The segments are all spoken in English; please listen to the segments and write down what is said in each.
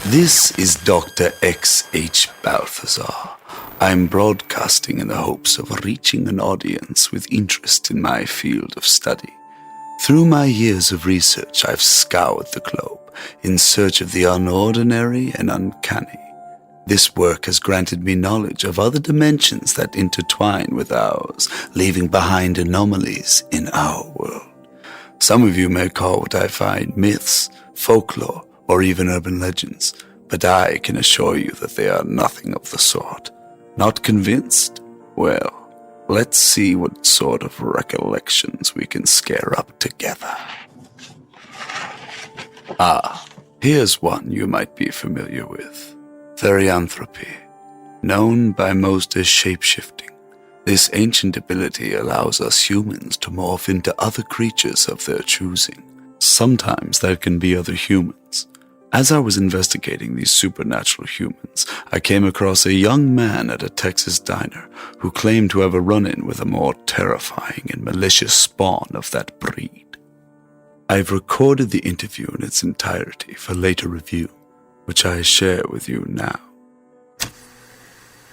This is Dr. X.H. Balthazar. I'm broadcasting in the hopes of reaching an audience with interest in my field of study. Through my years of research, I've scoured the globe in search of the unordinary and uncanny. This work has granted me knowledge of other dimensions that intertwine with ours, leaving behind anomalies in our world. Some of you may call what I find myths, folklore, or even urban legends, but I can assure you that they are nothing of the sort. Not convinced? Well, let's see what sort of recollections we can scare up together. Here's one you might be familiar with. Therianthropy, known by most as shapeshifting. This ancient ability allows us humans to morph into other creatures of their choosing. Sometimes there can be other humans. As I was investigating these supernatural humans, I came across a young man at a Texas diner who claimed to have a run-in with a more terrifying and malicious spawn of that breed. I've recorded the interview in its entirety for later review, which I share with you now.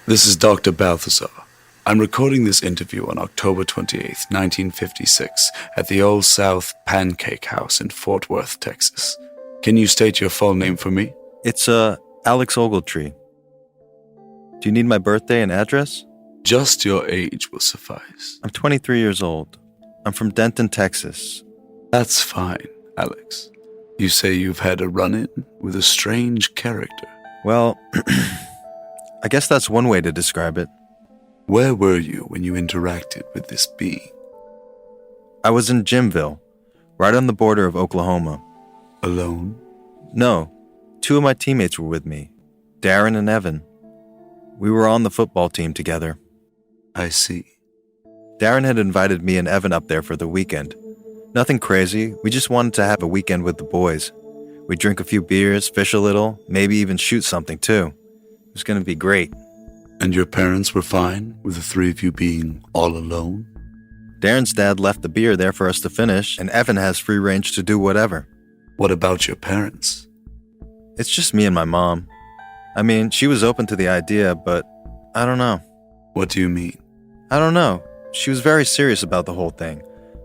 This is Dr. Balthazar. I'm recording this interview on October 28th, 1956, at the Old South Pancake House in Fort Worth, Texas. Can you state your full name for me? It's, Alex Ogletree. Do you need my birthday and address? Just your age will suffice. I'm 23 years old. I'm from Denton, Texas. That's fine, Alex. You say you've had a run-in with a strange character. Well, I guess that's one way to describe it. Where were you when you interacted with this being? I was in Jimville, right on the border of Oklahoma. Alone? No, two of my teammates were with me, Darren and Evan. We were on the football team together. I see. Darren had invited me and Evan up there for the weekend. Nothing crazy, we just wanted to have a weekend with the boys. We'd drink a few beers, fish a little, maybe even shoot something too. It was going to be great. And your parents were fine with the three of you being all alone? Darren's dad left the beer there for us to finish, and Evan has free range to do whatever. What about your parents? It's just me and my mom. I mean, she was open to the idea, but I don't know. What do you mean? I don't know. She was very serious about the whole thing.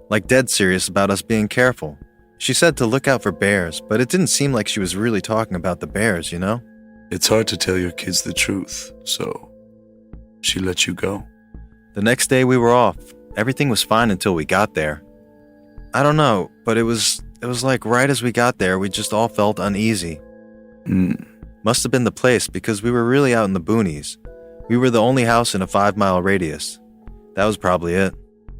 Like dead serious about us being careful. She said to look out for bears, but it didn't seem like she was really talking about the bears, you know? It's hard to tell your kids the truth, so she let you go. The next day we were off. Everything was fine until we got there. I don't know, but it was like right as we got there, we just all felt uneasy. Must have been the place because we were really out in the boonies. We were the only house in a 5-mile radius. That was probably it.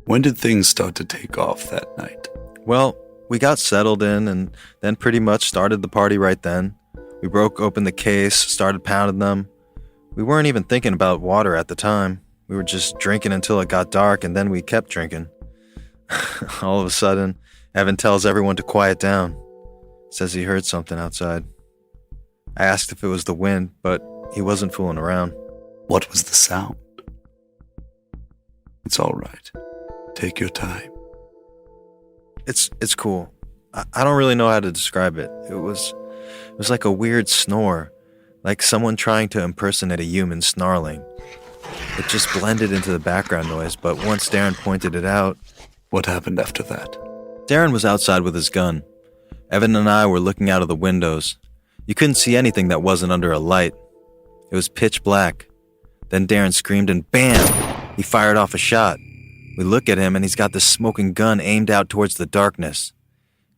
When did things start to take off that night? Well, we got settled in and then pretty much started the party right then. We broke open the case, started pounding them. We weren't even thinking about water at the time. We were just drinking until it got dark and then we kept drinking. All of a sudden, Evan tells everyone to quiet down. Says he heard something outside. I asked if it was the wind, but he wasn't fooling around. What was the sound? It's all right. Take your time. It's cool. I don't really know how to describe it. It was like a weird snore, like someone trying to impersonate a human snarling. It just blended into the background noise, but once Darren pointed it out... What happened after that? Darren was outside with his gun. Evan and I were looking out of the windows. You couldn't see anything that wasn't under a light. It was pitch black. Then Darren screamed and bam! He fired off a shot. We look at him and he's got this smoking gun aimed out towards the darkness.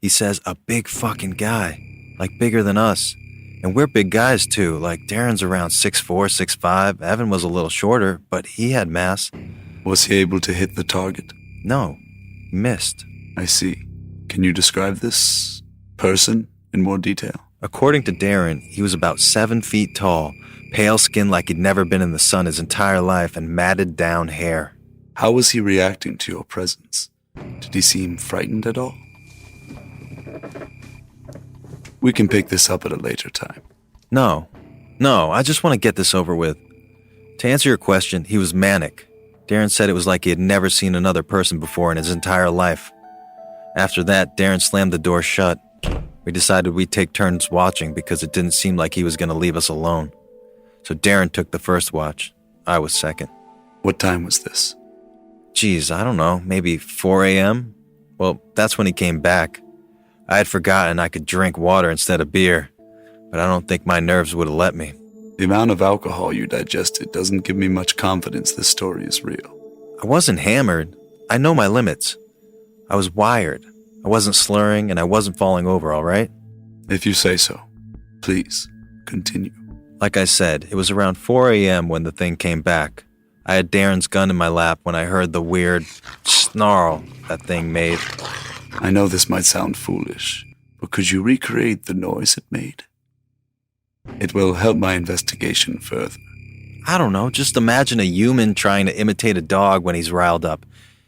He says, a big fucking guy. Like bigger than us. And we're big guys too, like Darren's around 6'4", 6'5". Evan was a little shorter, but he had mass. Was he able to hit the target? No, he missed. I see. Can you describe this person in more detail? According to Darren, he was about 7 feet tall, pale skin like he'd never been in the sun his entire life, and matted down hair. How was he reacting to your presence? Did he seem frightened at all? We can pick this up at a later time. No, I just want to get this over with. To answer your question, he was manic. Darren said it was like he had never seen another person before in his entire life. After that, Darren slammed the door shut. We decided we'd take turns watching because it didn't seem like he was going to leave us alone. So Darren took the first watch. I was second. What time was this? Geez, I don't know, maybe 4 a.m.? Well, that's when he came back. I had forgotten I could drink water instead of beer, but I don't think my nerves would have let me. The amount of alcohol you digested doesn't give me much confidence this story is real. I wasn't hammered. I know my limits. I was wired. I wasn't slurring and I wasn't falling over, all right? If you say so. Please, continue. Like I said, it was around 4 a.m. when the thing came back. I had Darren's gun in my lap when I heard the weird snarl that thing made. I know this might sound foolish, but could you recreate the noise it made? It will help my investigation further. I don't know, just imagine a human trying to imitate a dog when he's riled up.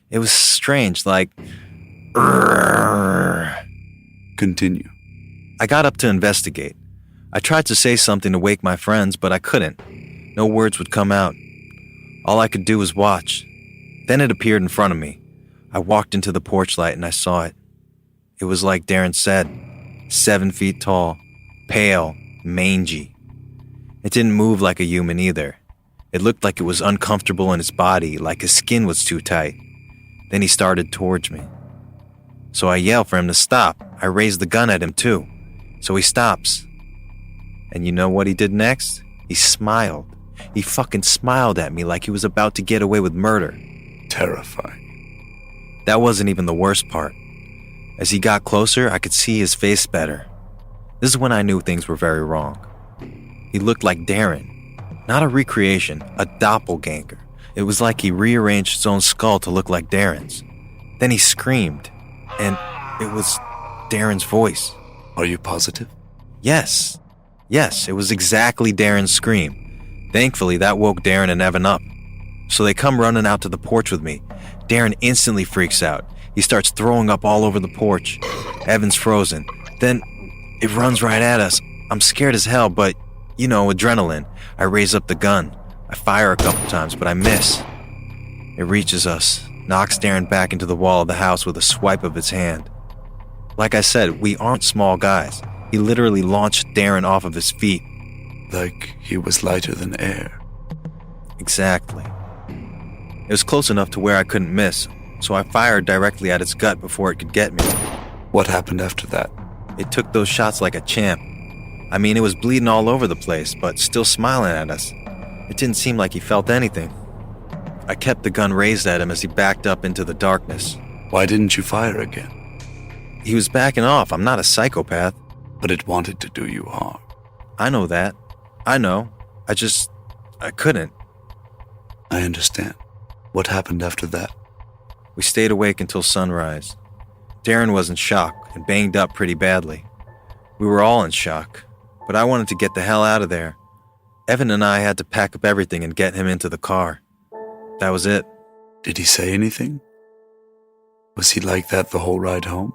It was strange, like... Continue. I got up to investigate. I tried to say something to wake my friends, but I couldn't. No words would come out. All I could do was watch. Then it appeared in front of me. I walked into the porch light and I saw it. It was like Darren said, 7 feet tall, pale, mangy. It didn't move like a human either. It looked like it was uncomfortable in his body, like his skin was too tight. Then he started towards me. So I yelled for him to stop. I raised the gun at him too. So he stops. And you know what he did next? He smiled. He fucking smiled at me like he was about to get away with murder. Terrifying. That wasn't even the worst part. As he got closer, I could see his face better. This is when I knew things were very wrong. He looked like Darren. Not a recreation, a doppelganger. It was like he rearranged his own skull to look like Darren's. Then he screamed, and it was Darren's voice. Are you positive? Yes, it was exactly Darren's scream. Thankfully, that woke Darren and Evan up. So they come running out to the porch with me. Darren instantly freaks out. He starts throwing up all over the porch. Evan's frozen. Then it runs right at us. I'm scared as hell, but, you know, adrenaline. I raise up the gun. I fire a couple times, but I miss. It reaches us, knocks Darren back into the wall of the house with a swipe of its hand. Like I said, we aren't small guys. He literally launched Darren off of his feet. Like he was lighter than air. Exactly. It was close enough to where I couldn't miss, so I fired directly at its gut before it could get me. What happened after that? It took those shots like a champ. I mean, it was bleeding all over the place, but still smiling at us. It didn't seem like he felt anything. I kept the gun raised at him as he backed up into the darkness. Why didn't you fire again? He was backing off. I'm not a psychopath. But it wanted to do you harm. I know that. I know. I couldn't. I understand. What happened after that? We stayed awake until sunrise. Darren was in shock and banged up pretty badly. We were all in shock, but I wanted to get the hell out of there. Evan and I had to pack up everything and get him into the car. That was it. Did he say anything? Was he like that the whole ride home?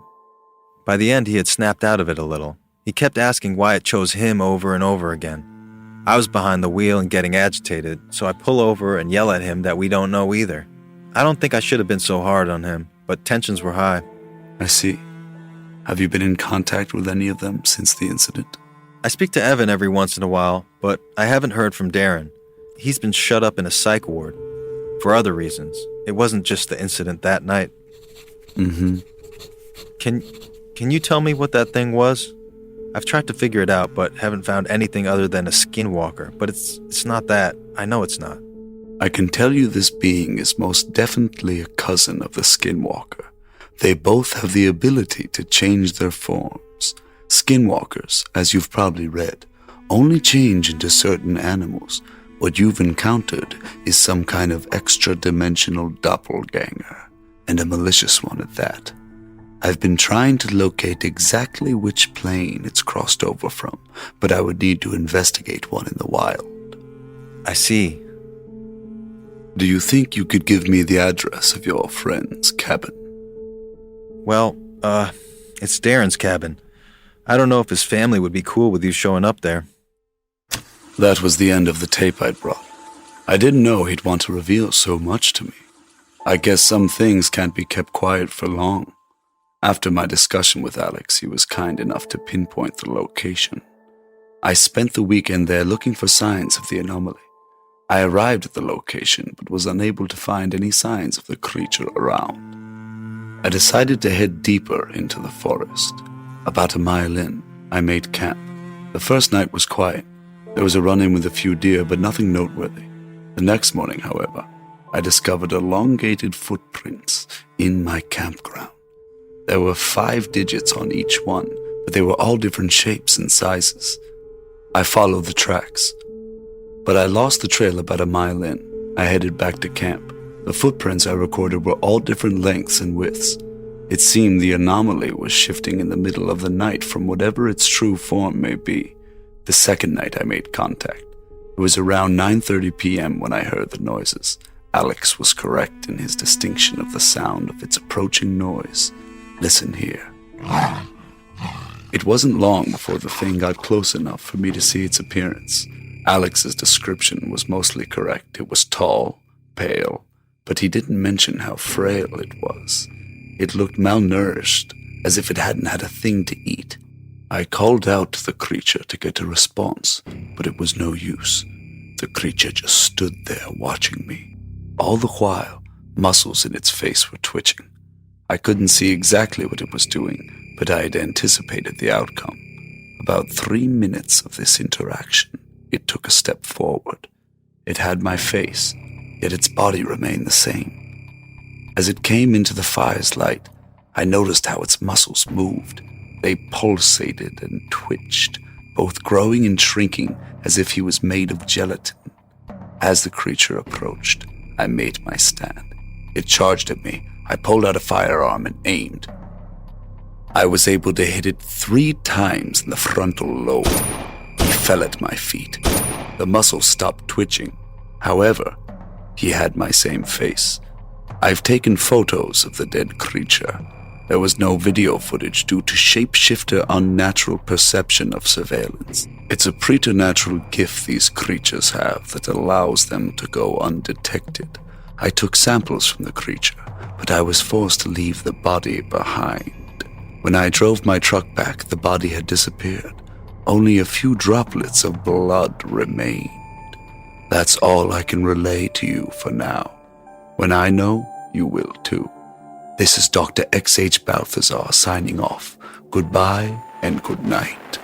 By the end, he had snapped out of it a little. He kept asking why it chose him over and over again. I was behind the wheel and getting agitated, so I pull over and yell at him that we don't know either. I don't think I should have been so hard on him, but tensions were high. I see. Have you been in contact with any of them since the incident? I speak to Evan every once in a while, but I haven't heard from Darren. He's been shut up in a psych ward. For other reasons. It wasn't just the incident that night. Mm-hmm. Can you tell me what that thing was? I've tried to figure it out, but haven't found anything other than a skinwalker. But it's not that. I know it's not. I can tell you this being is most definitely a cousin of the skinwalker. They both have the ability to change their forms. Skinwalkers, as you've probably read, only change into certain animals. What you've encountered is some kind of extra-dimensional doppelganger, and a malicious one at that. I've been trying to locate exactly which plane it's crossed over from, but I would need to investigate one in the wild. I see. Do you think you could give me the address of your friend's cabin? Well, it's Darren's cabin. I don't know if his family would be cool with you showing up there. That was the end of the tape I'd brought. I didn't know he'd want to reveal so much to me. I guess some things can't be kept quiet for long. After my discussion with Alex, he was kind enough to pinpoint the location. I spent the weekend there looking for signs of the anomaly. I arrived at the location, but was unable to find any signs of the creature around. I decided to head deeper into the forest. About a mile in, I made camp. The first night was quiet. There was a run-in with a few deer, but nothing noteworthy. The next morning, however, I discovered elongated footprints in my campground. There were 5 digits on each one, but they were all different shapes and sizes. I followed the tracks, but I lost the trail about a mile in. I headed back to camp. The footprints I recorded were all different lengths and widths. It seemed the anomaly was shifting in the middle of the night from whatever its true form may be. The second night I made contact. It was around 9:30 p.m. when I heard the noises. Alex was correct in his distinction of the sound of its approaching noise. Listen here. It wasn't long before the thing got close enough for me to see its appearance. Alex's description was mostly correct. It was tall, pale, but he didn't mention how frail it was. It looked malnourished, as if it hadn't had a thing to eat. I called out to the creature to get a response, but it was no use. The creature just stood there watching me. All the while, muscles in its face were twitching. I couldn't see exactly what it was doing, but I had anticipated the outcome. About 3 minutes of this interaction, it took a step forward. It had my face, yet its body remained the same. As it came into the fire's light, I noticed how its muscles moved. They pulsated and twitched, both growing and shrinking as if he was made of gelatin. As the creature approached, I made my stand. It charged at me. I pulled out a firearm and aimed. I was able to hit it 3 times in the frontal lobe. He fell at my feet. The muscles stopped twitching. However, he had my same face. I've taken photos of the dead creature. There was no video footage due to Shapeshifter unnatural perception of surveillance. It's a preternatural gift these creatures have that allows them to go undetected. I took samples from the creature, but I was forced to leave the body behind. When I drove my truck back, the body had disappeared. Only a few droplets of blood remained. That's all I can relay to you for now. When I know, you will too. This is Dr. X.H. Balthazar signing off. Goodbye and good night.